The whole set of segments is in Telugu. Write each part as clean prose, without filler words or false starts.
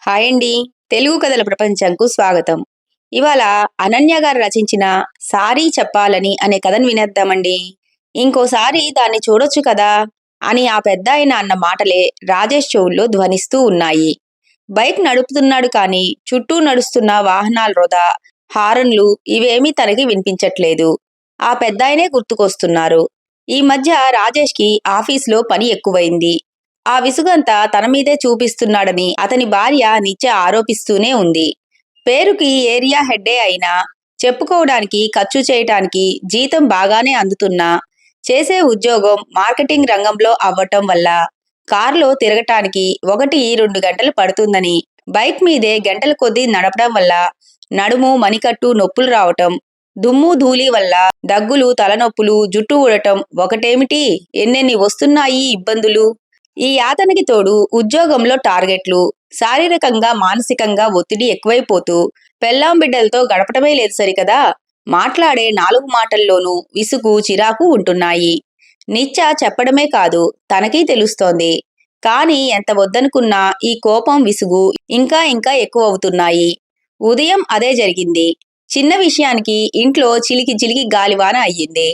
హాయ్ అండి. తెలుగు కథల ప్రపంచంకు స్వాగతం. ఇవాళ అనన్య గారు రచించిన 'సారీ చెప్పాలని' అనే కథను వినేద్దామండి. ఇంకోసారి దాన్ని చూడొచ్చు కదా అని ఆ పెద్దాయన అన్న మాటలే రాజేష్ చెవుల్లో ధ్వనిస్తూ ఉన్నాయి. బైక్ నడుపుతున్నాడు కానీ చుట్టూ నడుస్తున్న వాహనాల రొద, హారన్లు ఇవేమీ తనకి వినిపించట్లేదు. ఆ పెద్దాయనే గుర్తుకొస్తున్నారు. ఈ మధ్య రాజేష్‌కి ఆఫీస్‌లో పని ఎక్కువైంది. ఆ విసుగంతా తన మీదే చూపిస్తున్నాడని అతని భార్య నిత్య ఆరోపిస్తూనే ఉంది. పేరుకి ఏరియా హెడ్డే అయినా, చెప్పుకోవడానికి, ఖర్చు చేయటానికి జీతం బాగానే అందుతున్నా, చేసే ఉద్యోగం మార్కెటింగ్ రంగంలో అవ్వటం వల్ల కారులో తిరగటానికి 1-2 గంటలు పడుతుందని, బైక్ మీదే గంటల కొద్దీ నడపడం వల్ల నడుము, మణికట్టు నొప్పులు రావటం, దుమ్ము ధూళి వల్ల దగ్గులు, తలనొప్పులు, జుట్టు ఊడటం ఒకటేమిటి, ఎన్నెన్ని వస్తున్నాయి ఇబ్బందులు. ఈ యాతనకి తోడు ఉద్యోగంలో టార్గెట్లు, శారీరకంగా మానసికంగా ఒత్తిడి ఎక్కువైపోతూ పెళ్ళాం బిడ్డలతో గడపటమే లేదు సరికదా, మాట్లాడే 4 మాటల్లోనూ విసుగు, చిరాకు ఉంటున్నాయి. నిత్య చెప్పడమే కాదు, తనకీ తెలుస్తోంది. కానీ ఎంత వద్దనుకున్నా ఈ కోపం, విసుగు ఇంకా ఇంకా ఎక్కువవుతున్నాయి. ఉదయం అదే జరిగింది. చిన్న విషయానికి ఇంట్లో చిలికి చిలికి గాలివాన అయ్యింది.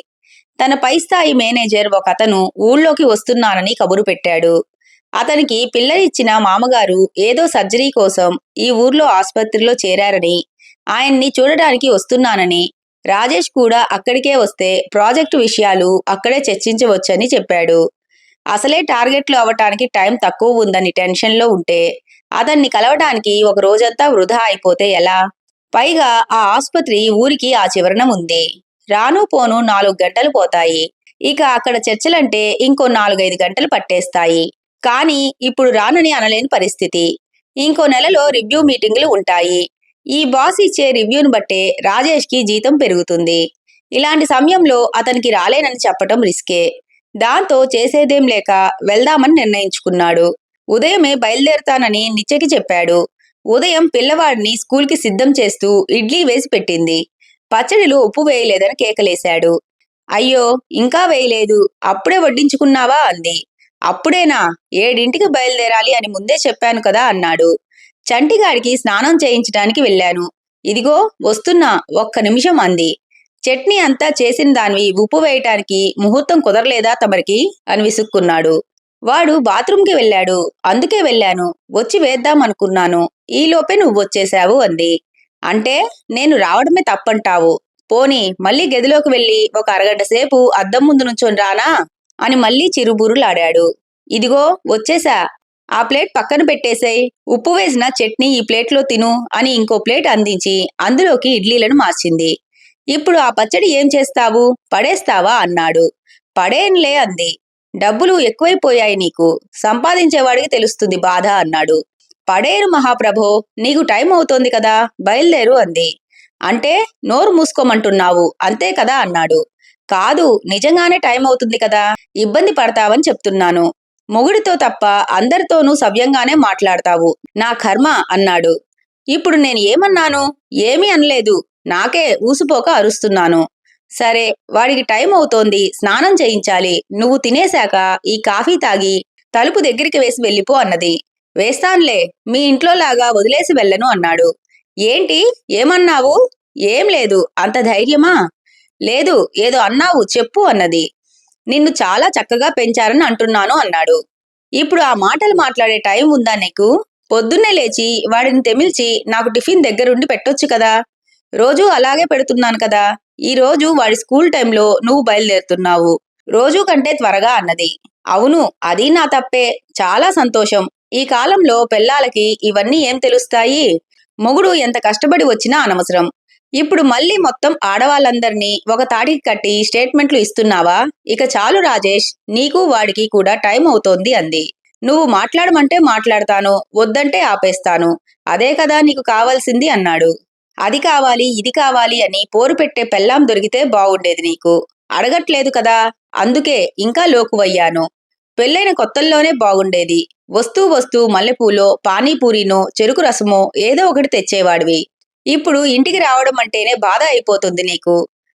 తన పై స్థాయి మేనేజర్ ఒకతను ఊళ్ళోకి వస్తున్నానని కబురు పెట్టాడు. అతనికి పిల్లనిచ్చిన మామగారు ఏదో సర్జరీ కోసం ఈ ఊర్లో ఆస్పత్రిలో చేరారని, ఆయన్ని చూడడానికి వస్తున్నానని, రాజేష్ కూడా అక్కడికే వస్తే ప్రాజెక్టు విషయాలు అక్కడే చర్చించవచ్చని చెప్పాడు. అసలే టార్గెట్లు అవ్వటానికి టైం తక్కువ ఉందని టెన్షన్లో ఉంటే, అతన్ని కలవడానికి ఒక రోజంతా వృధా అయిపోతే ఎలా? పైగా ఆ ఆస్పత్రి ఊరికి ఆ చివరన ఉంది. రాను పోను 4 గంటలు పోతాయి. ఇక అక్కడ చర్చలంటే ఇంకో 4-5 గంటలు పట్టేస్తాయి. కానీ ఇప్పుడు రానని అనలేని పరిస్థితి. ఇంకో నెలలో రివ్యూ మీటింగులు ఉంటాయి. ఈ బాస్ ఇచ్చే రివ్యూను బట్టే రాజేష్‌కి జీతం పెరుగుతుంది. ఇలాంటి సమయంలో అతనికి రాలేనని చెప్పటం రిస్కే. దాంతో చేసేదేం లేక వెళ్దామని నిర్ణయించుకున్నాడు. ఉదయమే బయలుదేరతానని నిత్యకి చెప్పాడు. ఉదయం పిల్లవాడిని స్కూల్‌కి సిద్ధం చేస్తూ ఇడ్లీ వేసి పెట్టింది. పచ్చడిలో ఉప్పు వేయలేదని కేకలేశాడు. అయ్యో, ఇంకా వేయలేదు, అప్పుడే వడ్డించుకున్నావా అంది. అప్పుడేనా? 7ంటికి బయలుదేరాలి అని ముందే చెప్పాను కదా అన్నాడు. చంటిగాడికి స్నానం చేయించటానికి వెళ్ళాను. ఇదిగో వస్తున్నా, ఒక్క నిమిషం అంది. చట్నీ అంతా చేసిన దానివి ఉప్పు వేయటానికి ముహూర్తం కుదరలేదా తమరికి అని విసుక్కున్నాడు. వాడు బాత్రూంకి వెళ్ళాడు, అందుకే వెళ్ళాను, వచ్చి వేద్దామనుకున్నాను, ఈలోపే నువ్వొచ్చేశావు అంది. అంటే నేను రావడమే తప్పంటావు. పోనీ మళ్ళీ గదిలోకి వెళ్ళి ఒక అరగంట సేపు అద్దం ముందు నుంచొని రానా అని మళ్ళీ చిరుబుర్రులాడాడు. ఇదిగో వచ్చేశా, ఆ ప్లేట్ పక్కన పెట్టేసేయ్, ఉప్పు వేసిన చట్నీ ఈ ప్లేట్లో తిను అని ఇంకో ప్లేట్ అందించి అందులోకి ఇడ్లీలను మార్చింది. ఇప్పుడు ఆ పచ్చడి ఏం చేస్తావు, పడేస్తావా అన్నాడు. పడేన్లే అంది. డబ్బులు ఎక్కువైపోయాయి నీకు, సంపాదించేవాడికి తెలుస్తుంది బాధ అన్నాడు. పడేరు మహాప్రభో, నీకు టైం అవుతోంది కదా, బయలుదేరు అంది. అంటే నోరు మూసుకోమంటున్నావు అంతే కదా అన్నాడు. కాదు, నిజంగానే టైం అవుతుంది కదా, ఇబ్బంది పడతావని చెప్తున్నాను. మొగుడితో తప్ప అందరితోనూ సవ్యంగానే మాట్లాడతావు, నా కర్మ అన్నాడు. ఇప్పుడు నేను ఏమన్నాను? ఏమీ అనలేదు, నాకే ఊసుపోక అరుస్తున్నాను. సరే, వాడికి టైం అవుతోంది, స్నానం చేయించాలి, నువ్వు తినేశాక ఈ కాఫీ తాగి తలుపు దగ్గరికి వేసి వెళ్ళిపో అన్నది. వేస్తాన్లే, మీ ఇంట్లోలాగా వదిలేసి వెళ్ళను అన్నాడు. ఏంటి, ఏమన్నావు? ఏం లేదు, అంత ధైర్యమా? లేదు, ఏదో అన్నావు చెప్పు అన్నది. నిన్ను చాలా చక్కగా పెంచారని అంటున్నాను అన్నాడు. ఇప్పుడు ఆ మాటలు మాట్లాడే టైం ఉందా నీకు? పొద్దున్నే లేచి వాడిని తెమిల్చి నాకు టిఫిన్ దగ్గరుండి పెట్టొచ్చు కదా. రోజూ అలాగే పెడుతున్నాను కదా. ఈ రోజు వాడి స్కూల్ టైంలో నువ్వు బయలుదేరుతున్నావు, రోజూ కంటే త్వరగా అన్నది. అవును, అది నా తప్పే, చాలా సంతోషం. ఈ కాలంలో పెళ్ళాలకి ఇవన్నీ ఏం తెలుస్తాయి? మొగుడు ఎంత కష్టపడి వచ్చినా అనవసరం. ఇప్పుడు మళ్ళీ మొత్తం ఆడవాళ్ళందర్నీ ఒక తాటికి కట్టి స్టేట్మెంట్లు ఇస్తున్నావా? ఇక చాలు రాజేష్, నీకు వాడికి కూడా టైం అవుతోంది అంది. నువ్వు మాట్లాడమంటే మాట్లాడతాను, వద్దంటే ఆపేస్తాను, అదే కదా నీకు కావాల్సింది అన్నాడు. అది కావాలి, ఇది కావాలి అని పోరు పెట్టే పెళ్ళాం దొరికితే బావుండేది నీకు. అడగట్లేదు కదా, అందుకే ఇంకా లోకువయ్యాను. పెళ్ళైన కొత్తల్లోనే బాగుండేది. వస్తూ వస్తూ మల్లెపూలో, పానీపూరీనో, చెరుకు రసమో ఏదో ఒకటి తెచ్చేవాడివి. ఇప్పుడు ఇంటికి రావడం అంటేనే బాధ అయిపోతుంది నీకు.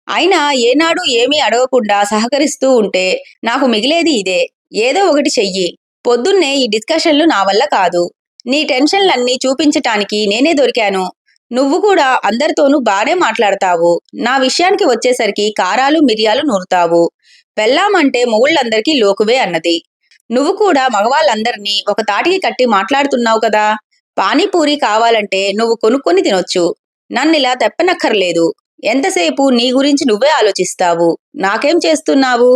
అయినా ఏనాడు ఏమీ అడగకుండా సహకరిస్తూ ఉంటే నాకు మిగిలేది ఇదే. ఏదో ఒకటి చెయ్యి. పొద్దున్నే ఈ డిస్కషన్లు నా వల్ల కాదు. నీ టెన్షన్లన్నీ చూపించటానికి నేనే దొరికాను. నువ్వు కూడా అందరితోనూ బానే మాట్లాడతావు. నా విషయానికి వచ్చేసరికి కారాలు మిరియాలు నూరుతావు. పెళ్ళామంటే మొగుళ్ళందరికీ లోకువే అన్నది. నువ్వు కూడా మగవాళ్ళందరినీ ఒక తాటికి కట్టి మాట్లాడుతున్నావు కదా. పానీపూరి కావాలంటే నువ్వు కొనుక్కొని తినొచ్చు. నన్నిలా తెప్పనక్కర్లేదు. ఎంతసేపు నీ గురించి నువ్వే ఆలోచిస్తావు. నాకేం చేస్తున్నావు?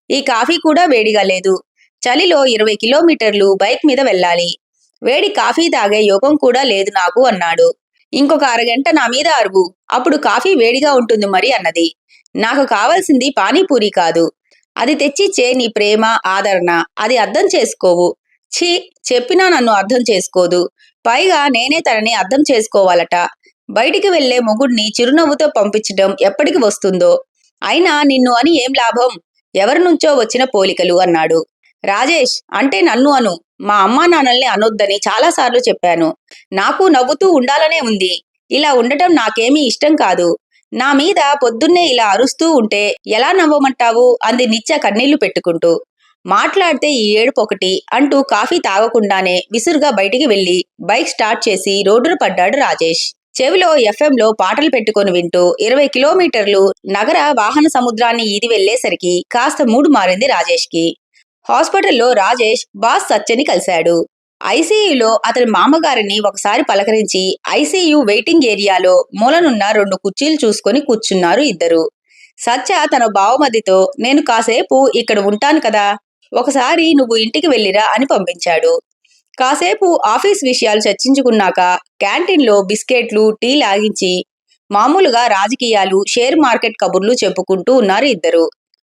ఈ కాఫీ కూడా వేడిగా లేదు. చలిలో 20 కిలోమీటర్లు బైక్ మీద వెళ్ళాలి. వేడి కాఫీ తాగే యోగం కూడా లేదు నాకు అన్నాడు. ఇంకొక అరగంట నా మీద అరువు. అప్పుడు కాఫీ వేడిగా ఉంటుంది మరి అన్నది. నాకు కావాల్సింది పానీపూరి కాదు. అది తెచ్చిచ్చే నీ ప్రేమ, ఆదరణ. అది అర్థం చేసుకోవు. ఛీ, చెప్పినా నన్ను అర్థం చేసుకోదు. పైగా నేనే తనని అర్థం చేసుకోవాలట. బయటికి వెళ్లే మొగుణ్ణి చిరునవ్వుతో పంపించడం ఎప్పటికి వస్తుందో. అయినా నిన్ను అని ఏం లాభం? ఎవరి నుంచో వచ్చిన పోలికలు అన్నాడు. రాజేష్, అంటే నన్ను అను. మా అమ్మా నాన్నల్ని అనొద్దని చాలాసార్లు చెప్పాను. నాకు నవ్వుతూ ఉండాలనే ఉంది. ఇలా ఉండటం నాకేమీ ఇష్టం కాదు. నా మీద పొద్దున్నే ఇలా అరుస్తూ ఉంటే ఎలా నవ్వమంటావు అంది నిత్య కన్నీళ్లు పెట్టుకుంటూ. మాట్లాడితే ఈ ఏడుపొకటి అంటూ కాఫీ తాగకుండానే విసురుగా బయటికి వెళ్లి బైక్ స్టార్ట్ చేసి రోడ్డున పడ్డాడు రాజేష్. చెవిలో ఎఫ్ఎంలో పాటలు పెట్టుకొని వింటూ 20 కిలోమీటర్లు నగర వాహన సముద్రాన్ని ఈది వెళ్లేసరికి కాస్త మూడు మారింది రాజేష్కి. హాస్పిటల్లో రాజేష్ బాస్ సత్యని కలిశాడు. ఐసీయూలో అతని మామగారిని ఒకసారి పలకరించి ఐసీయూ వెయిటింగ్ ఏరియాలో మూలనున్న 2 కుర్చీలు చూసుకొని కూర్చున్నారు ఇద్దరు. సత్య తన బావమదితో నేను కాసేపు ఇక్కడ ఉంటాను కదా, ఒకసారి నువ్వు ఇంటికి వెళ్ళిరా అని పంపించాడు. కాసేపు ఆఫీస్ విషయాలు చర్చించుకున్నాక క్యాంటీన్లో బిస్కెట్లు, టీ లాగించి మామూలుగా రాజకీయాలు, షేర్ మార్కెట్ కబుర్లు చెప్పుకుంటూ ఉన్నారు ఇద్దరు.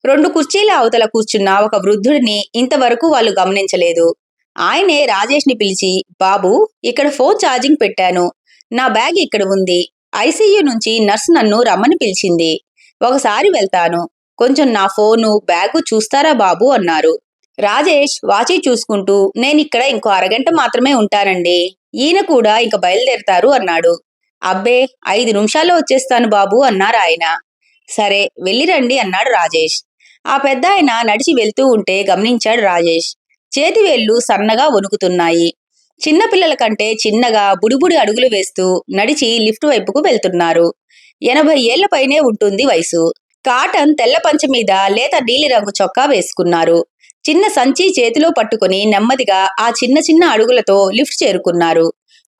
2 కుర్చీల అవతల కూర్చున్న ఒక వృద్ధుడిని ఇంతవరకు వాళ్ళు గమనించలేదు. ఆయనే రాజేష్ని పిలిచి, బాబూ, ఇక్కడ ఫోన్ ఛార్జింగ్ పెట్టాను. నా బ్యాగ్ ఇక్కడ ఉంది. ఐసీయూ నుంచి నర్స్ నన్ను రమ్మని పిలిచింది. ఒకసారి వెళ్తాను. కొంచెం నా ఫోను, బ్యాగు చూస్తారా బాబూ అన్నారు. రాజేష్ వాచీ చూసుకుంటూ నేనిక్కడ ఇంకో అరగంట మాత్రమే ఉంటానండి. ఈయన కూడా ఇంక బయలుదేరతారు అన్నాడు. అబ్బే, 5 నిమిషాల్లో వచ్చేస్తాను బాబూ అన్నారు ఆయన. సరే, వెళ్ళిరండి అన్నాడు రాజేష్. ఆ పెద్దాయన నడిచి వెళ్తూ ఉంటే గమనించాడు రాజేష్. చేతివేళ్లు సన్నగా వణుకుతున్నాయి. చిన్నపిల్లల కంటే చిన్నగా బుడిబుడి అడుగులు వేస్తూ నడిచి లిఫ్ట్ వైపుకు వెళ్తున్నారు. 80 ఏళ్ల పైనే ఉంటుంది వయసు. కాటన్ తెల్ల పంచ మీద లేత నీలిరంగు చొక్కా వేసుకున్నారు. చిన్న సంచి చేతిలో పట్టుకుని నెమ్మదిగా ఆ చిన్న చిన్న అడుగులతో లిఫ్ట్ చేరుకున్నారు.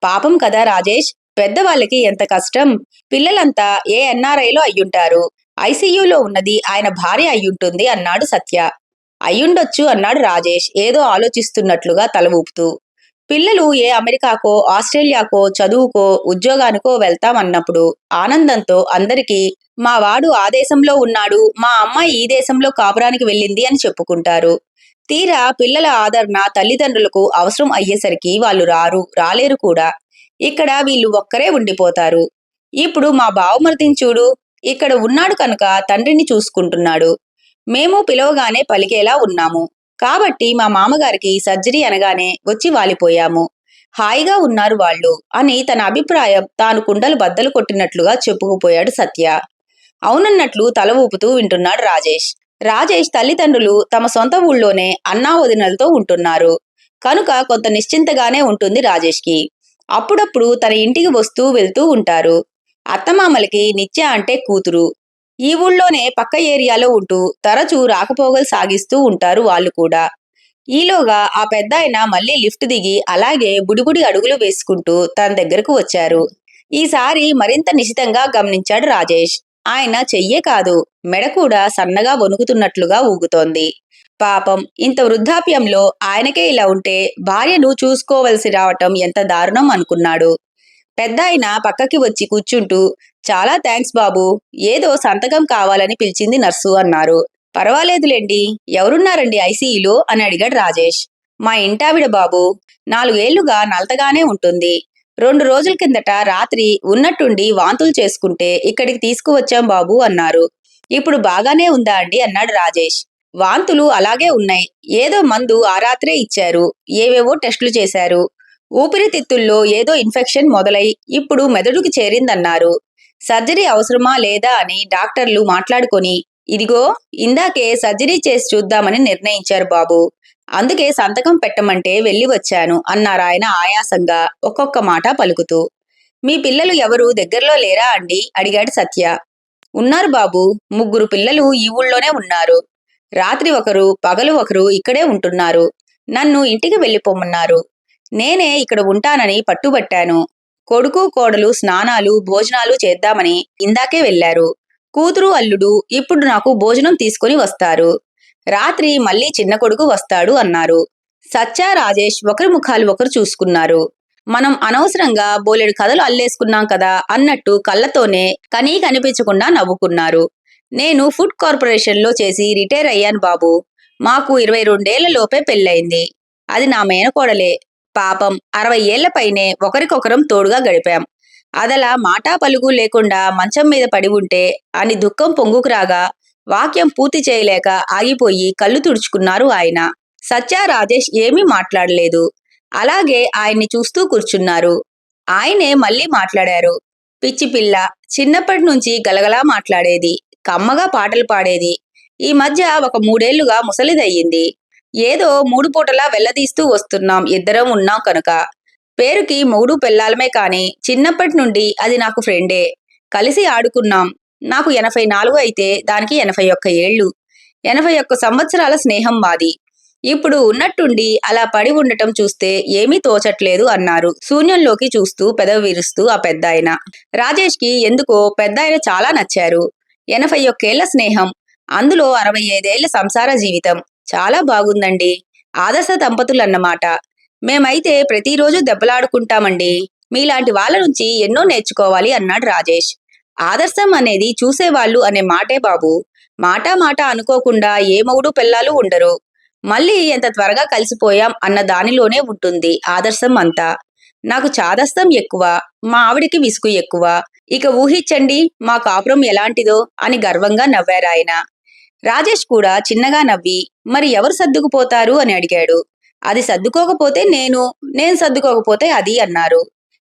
పాపం కదా రాజేష్, పెద్దవాళ్ళకి ఎంత కష్టం. పిల్లలంతా ఏ ఎన్ఆర్ఐలో అయ్యుంటారు. ఐసీయూలో ఉన్నది ఆయన భార్య అయ్యుంటుంది అన్నాడు సత్య. అయ్యుండొచ్చు అన్నాడు రాజేష్ ఏదో ఆలోచిస్తున్నట్లుగా తల ఊపుతూ. పిల్లలు ఏ అమెరికాకో, ఆస్ట్రేలియాకో చదువుకో, ఉద్యోగానికో వెళ్తామన్నప్పుడు ఆనందంతో అందరికీ మా వాడు ఆ దేశంలో ఉన్నాడు, మా అమ్మాయి ఈ దేశంలో కాపురానికి వెళ్ళింది అని చెప్పుకుంటారు. తీరా పిల్లల ఆదరణ తల్లిదండ్రులకు అవసరం అయ్యేసరికి వాళ్ళు రాలేరు కూడా. ఇక్కడ వీళ్ళు ఒక్కరే ఉండిపోతారు. ఇప్పుడు మా బావమరిదిని చూడు, ఇక్కడ ఉన్నాడు కనుక తండ్రిని చూసుకుంటున్నాడు. మేము పిలవగానే పలికేలా ఉన్నాము. కాబట్టి మా మామగారికి సర్జరీ అనగానే వచ్చి వాలిపోయాము. హాయిగా ఉన్నారు వాళ్ళు అని తన అభిప్రాయం తాను కుండలు బద్దలు కొట్టినట్లుగా చెప్పుకుపోయాడు సత్య. అవునన్నట్లు తల ఊపుతూ వింటున్నాడు రాజేష్. రాజేష్ తల్లిదండ్రులు తమ సొంత ఊళ్ళోనే అన్నా వదినలతో ఉంటున్నారు కనుక కొంత నిశ్చింతగానే ఉంటుంది రాజేష్కి. అప్పుడప్పుడు తన ఇంటికి వస్తూ వెళ్తూ ఉంటారు. అత్తమామలకి నిత్య అంటే కూతురు. ఈ ఊళ్ళోనే పక్క ఏరియాలో ఉంటూ తరచూ రాకపోకలు సాగిస్తూ ఉంటారు వాళ్ళు కూడా. ఈలోగా ఆ పెద్దాయన మళ్ళీ లిఫ్ట్ దిగి అలాగే బుడిబుడి అడుగులు వేసుకుంటూ తన దగ్గరకు వచ్చారు. ఈసారి మరింత నిశితంగా గమనించాడు రాజేష్. ఆయన చెయ్యే కాదు, మెడ కూడా సన్నగా వణుకుతున్నట్లుగా ఊగుతోంది. పాపం, ఇంత వృద్ధాప్యంలో ఆయనకే ఇలా ఉంటే భార్యను చూసుకోవలసి రావటం ఎంత దారుణం అనుకున్నాడు. పెద్దాయన పక్కకి వచ్చి కూర్చుంటూ, చాలా థ్యాంక్స్ బాబూ, ఏదో సంతకం కావాలని పిలిచింది నర్సు అన్నారు. పర్వాలేదులేండి, ఎవరున్నారండి ఐసీయూలో అని అడిగాడు రాజేష్. మా ఇంటావిడ బాబూ, 4 ఏళ్లుగా నలతగానే ఉంటుంది. 2 రోజుల కిందట రాత్రి ఉన్నట్టుండి వాంతులు చేసుకుంటే ఇక్కడికి తీసుకువచ్చాం బాబూ అన్నారు. ఇప్పుడు బాగానే ఉందా అండి అన్నాడు రాజేష్. వాంతులు అలాగే ఉన్నాయి. ఏదో మందు ఆ రాత్రే ఇచ్చారు. ఏవేవో టెస్టులు చేశారు. ఊపిరితిత్తుల్లో ఏదో ఇన్ఫెక్షన్ మొదలై ఇప్పుడు మెదడుకి చేరిందన్నారు. సర్జరీ అవసరమా లేదా అని డాక్టర్లు మాట్లాడుకొని ఇదిగో ఇందాకే సర్జరీ చేసి చూద్దామని నిర్ణయించారు బాబూ. అందుకే సంతకం పెట్టమంటే వెళ్ళి వచ్చాను అన్నారాయన ఆయాసంగా ఒక్కొక్క మాట పలుకుతూ. మీ పిల్లలు ఎవరు దగ్గరలో లేరా అండి అడిగాడు సత్య. ఉన్నారు బాబూ. ముగ్గురు పిల్లలు ఈ ఊళ్ళోనే ఉన్నారు. రాత్రి ఒకరు పగలు ఒకరు ఇక్కడే ఉంటున్నారు. నన్ను ఇంటికి వెళ్ళిపోమన్నారు. నేనే ఇక్కడ ఉంటానని పట్టుబట్టాను. కొడుకు కోడలు స్నానాలు భోజనాలు చేద్దామని ఇందాకే వెళ్లారు. కూతురు అల్లుడు ఇప్పుడు నాకు భోజనం తీసుకుని వస్తారు. రాత్రి మళ్ళీ చిన్న కొడుకు వస్తాడు అన్నారు. సత్య రాజేష్ ఒకరి ముఖాలు ఒకరు చూసుకున్నారు. మనం అనవసరంగా బోలెడు కథలు అల్లేసుకున్నాం కదా అన్నట్టు కళ్ళతోనే కనీ కనిపించకుండా నవ్వుకున్నారు. నేను ఫుడ్ కార్పొరేషన్లో చేసి రిటైర్ అయ్యాను బాబు. మాకు 22 లోపే పెళ్ళయింది. అది నా మేనకోడలే. పాపం 60 ఏళ్ల పైనే ఒకరికొకరం తోడుగా గడిపాం. అదలా మాటా పలుకు లేకుండా మంచం మీద పడి ఉంటే అని దుఃఖం పొంగుకురాగా వాక్యం పూర్తి చేయలేక ఆగిపోయి కళ్ళు తుడుచుకున్నారు ఆయన. సత్య రాజేష్ ఏమీ మాట్లాడలేదు. అలాగే ఆయన్ని చూస్తూ కూర్చున్నారు. ఆయనే మళ్ళీ మాట్లాడారు. పిచ్చి పిల్ల. చిన్నప్పటి నుంచి గలగలా మాట్లాడేది. కమ్మగా పాటలు పాడేది. ఈ మధ్య ఒక 3 ఏళ్లుగా ముసలిదయ్యింది. ఏదో 3 పూటలా వెళ్లదీస్తూ వస్తున్నాం ఇద్దరం ఉన్నాం కనుక. పేరుకి మొగుడు పెళ్ళాలమే కాని చిన్నప్పటి నుండి అది నాకు ఫ్రెండే. కలిసి ఆడుకున్నాం. నాకు 84 అయితే దానికి 81 ఏళ్లు. 81 సంవత్సరాల స్నేహం మాది. ఇప్పుడు ఉన్నట్టుండి అలా పడి ఉండటం చూస్తే ఏమీ తోచట్లేదు అన్నారు శూన్యంలోకి చూస్తూ పెదవి విరుస్తూ ఆ పెద్దాయన. రాజేష్కి ఎందుకో పెద్దాయన చాలా నచ్చారు. 81 ఏళ్ల స్నేహం. అందులో 65 ఏళ్ల సంసార జీవితం. చాలా బాగుందండి. ఆదర్శ దంపతులన్నమాట. మేమైతే ప్రతిరోజు దెబ్బలాడుకుంటామండి. మీలాంటి వాళ్ళ నుంచి ఎన్నో నేర్చుకోవాలి అన్నాడు రాజేష్. ఆదర్శం అనేది చూసేవాళ్ళు అనే మాటే బాబు. మాటా మాట అనుకోకుండా ఏ మొగుడు పెళ్ళాలు ఉండరు. మళ్ళీ ఎంత త్వరగా కలిసిపోయాం అన్న దానిలోనే ఉంటుంది ఆదర్శం అంతా. నాకు చాదస్తం ఎక్కువ. మా ఆవిడికి విసుగు ఎక్కువ. ఇక ఊహించండి మా కాపురం ఎలాంటిదో అని గర్వంగా నవ్వారాయన. రాజేష్ కూడా చిన్నగా నవ్వి మరి ఎవరు సర్దుకుపోతారు అని అడిగాడు. అది సర్దుకోకపోతే నేను సర్దుకోకపోతే అది అన్నారు.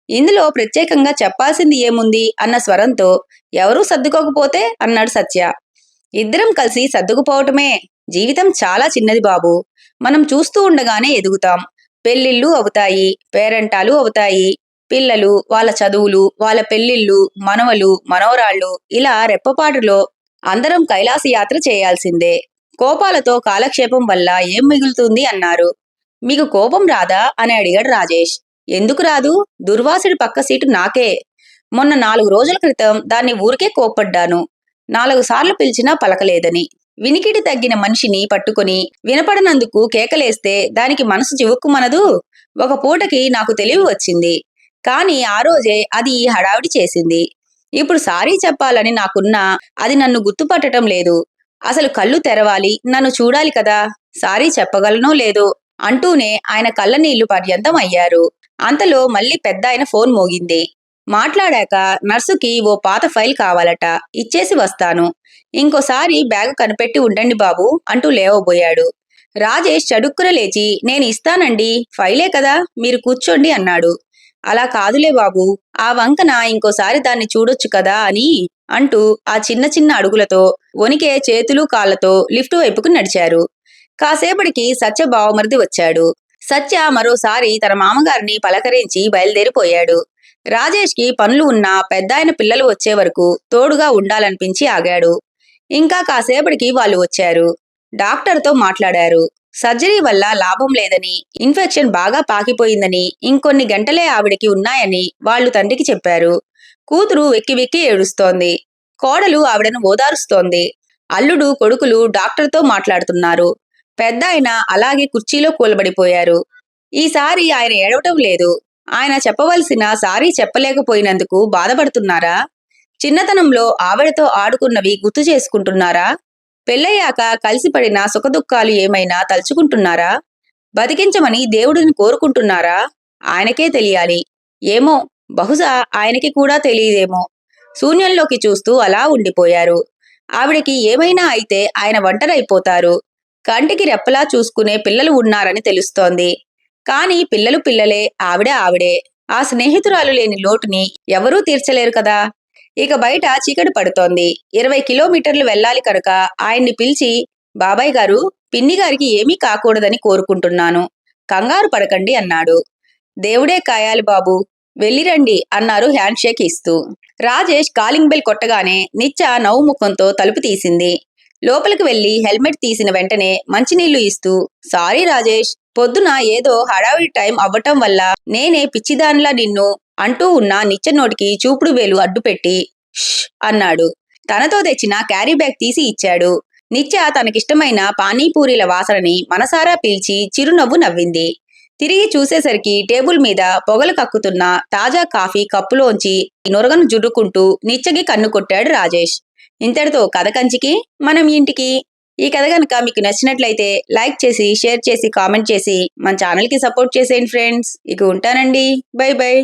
ఇందులో ప్రత్యేకంగా చెప్పాల్సింది ఏముంది అన్న స్వరంతో ఎవరూ సర్దుకోకపోతే అన్నాడు సత్య. ఇద్దరం కలిసి సర్దుకుపోవటమే. జీవితం చాలా చిన్నది బాబు. మనం చూస్తూ ఉండగానే ఎదుగుతాం. పెళ్ళిళ్ళు అవుతాయి. పేరంటాలు అవుతాయి. పిల్లలు, వాళ్ళ చదువులు, వాళ్ళ పెళ్ళిళ్ళు, మనవలు, మనవరాళ్ళు ఇలా రెప్పపాటులో అందరం కైలాస యాత్ర చేయాల్సిందే. కోపాలతో కాలక్షేపం వల్ల ఏం మిగులుతుంది అన్నారు. మీకు కోపం రాదా అని అడిగాడు రాజేష్. ఎందుకు రాదు? దుర్వాసుడి పక్క సీటు నాకే. మొన్న 4 రోజుల క్రితం దాన్ని ఊరికే కోప్పడ్డాను. 4 సార్లు పిలిచినా పలకలేదని. వినికిడి తగ్గిన మనిషిని పట్టుకుని వినపడనందుకు కేకలేస్తే దానికి మనసు చివుక్కుమనదు. ఒక పూటకి నాకు తెలివి వచ్చింది. కాని ఆ రోజే అది ఈ హడావిడి చేసింది. ఇప్పుడు సారీ చెప్పాలని నాకున్నా అది నన్ను గుర్తుపట్టటం లేదు. అసలు కళ్ళు తెరవాలి, నన్ను చూడాలి కదా. సారీ చెప్పగలనో లేదో అంటూనే ఆయన కళ్ళనీళ్లు పర్యంతం అయ్యారు. అంతలో మళ్ళీ పెద్దాయన ఫోన్ మోగింది. మాట్లాడాక నర్సుకి ఓ పాత ఫైల్ కావాలట. ఇచ్చేసి వస్తాను. ఇంకోసారి బ్యాగు కనిపెట్టి ఉండండి బాబు అంటూ లేవబోయాడు. రాజేష్ చడుక్కున లేచి నేను ఇస్తానండి, ఫైలే కదా, మీరు కూర్చోండి అన్నాడు. అలా కాదులే బాబు. ఆ వంకన ఇంకోసారి దాన్ని చూడొచ్చు కదా అని అంటూ ఆ చిన్న చిన్న అడుగులతో వణికే చేతులు కాళ్లతో లిఫ్టు వైపుకు నడిచారు. కాసేపటికి సత్య బావమరిది వచ్చాడు. సత్య మరోసారి తన మామగారిని పలకరించి బయలుదేరిపోయాడు. రాజేష్కి పనులు ఉన్నా పెద్దాయన పిల్లలు వచ్చే వరకు తోడుగా ఉండాలనిపించి ఆగాడు. ఇంకా కాసేపటికి వాళ్ళు వచ్చారు. డాక్టర్తో మాట్లాడారు. సర్జరీ వల్ల లాభం లేదని, ఇన్ఫెక్షన్ బాగా పాకిపోయిందని, ఇంకొన్ని గంటలే ఆవిడకి ఉన్నాయని వాళ్ళు తండ్రికి చెప్పారు. కూతురు వెక్కి వెక్కి ఏడుస్తోంది. కోడలు ఆవిడను ఓదారుస్తోంది. అల్లుడు కొడుకులు డాక్టర్తో మాట్లాడుతున్నారు. పెద్దాయన అలాగే కుర్చీలో కూలబడిపోయారు. ఈసారి ఆయన ఏడవటం లేదు. ఆయన చెప్పవలసిన సారీ చెప్పలేకపోయినందుకు బాధపడుతున్నారా? చిన్నతనంలో ఆవిడతో ఆడుకున్నవి గుర్తు చేసుకుంటున్నారా? పెళ్ళయ్యాక కలిసిపడిన సుఖదుఖాలు ఏమైనా తలుచుకుంటున్నారా? బతికించమని దేవుడిని కోరుకుంటున్నారా? ఆయనకే తెలియాలి. ఏమో, బహుశా ఆయనకి కూడా తెలియదేమో. శూన్యంలోకి చూస్తూ అలా ఉండిపోయారు. ఆవిడకి ఏమైనా అయితే ఆయన ఒంటరైపోతారు. కంటికి రెప్పలా చూసుకునే పిల్లలు ఉన్నారని తెలుస్తోంది. కాని పిల్లలు పిల్లలే, ఆవిడ ఆవిడే. ఆ స్నేహితురాలు లేని లోటుని ఎవరూ తీర్చలేరు కదా. ఇక బయట చీకటి పడుతోంది. 20 కిలోమీటర్లు వెళ్ళాలి కనుక ఆయన్ని పిలిచి బాబాయ్ గారు, పిన్ని గారికి ఏమీ కాకూడదని కోరుకుంటున్నాను. కంగారు పడకండి అన్నాడు. దేవుడే కాయాలి బాబు, వెళ్ళిరండి అన్నారు హ్యాండ్ షేక్ ఇస్తూ. రాజేష్ కాలింగ్ బెల్ కొట్టగానే నిత్య నవ్వు ముఖంతో తలుపు తీసింది. లోపలికి వెళ్లి హెల్మెట్ తీసిన వెంటనే మంచినీళ్లు ఇస్తూ, సారీ రాజేష్, పొద్దున ఏదో హడావిడి టైం అవ్వటం వల్ల నేనే పిచ్చిదానిలా నిన్ను అంటూ ఉన్న నిత్య నోటికి చూపుడు వేలు అడ్డుపెట్టి ష్ అన్నాడు. తనతో తెచ్చిన క్యారీ బ్యాగ్ తీసి ఇచ్చాడు. నిత్య తనకిష్టమైన పానీపూరీల వాసనని మనసారా పీల్చి చిరునవ్వు నవ్వింది. తిరిగి చూసేసరికి టేబుల్ మీద పొగలు కక్కుతున్న తాజా కాఫీ కప్పులోంచి నొరగను జుర్రుకుంటూ నిత్యకి కన్ను కొట్టాడు రాజేష్. ఇంతటితో కథ కంచికి మనం ఇంటికి. ఈ కథ కనుక మీకు నచ్చినట్లయితే లైక్ చేసి, షేర్ చేసి, కామెంట్ చేసి మన ఛానల్కి సపోర్ట్ చేసేయండి ఫ్రెండ్స్. ఇక ఉంటానండి. By by.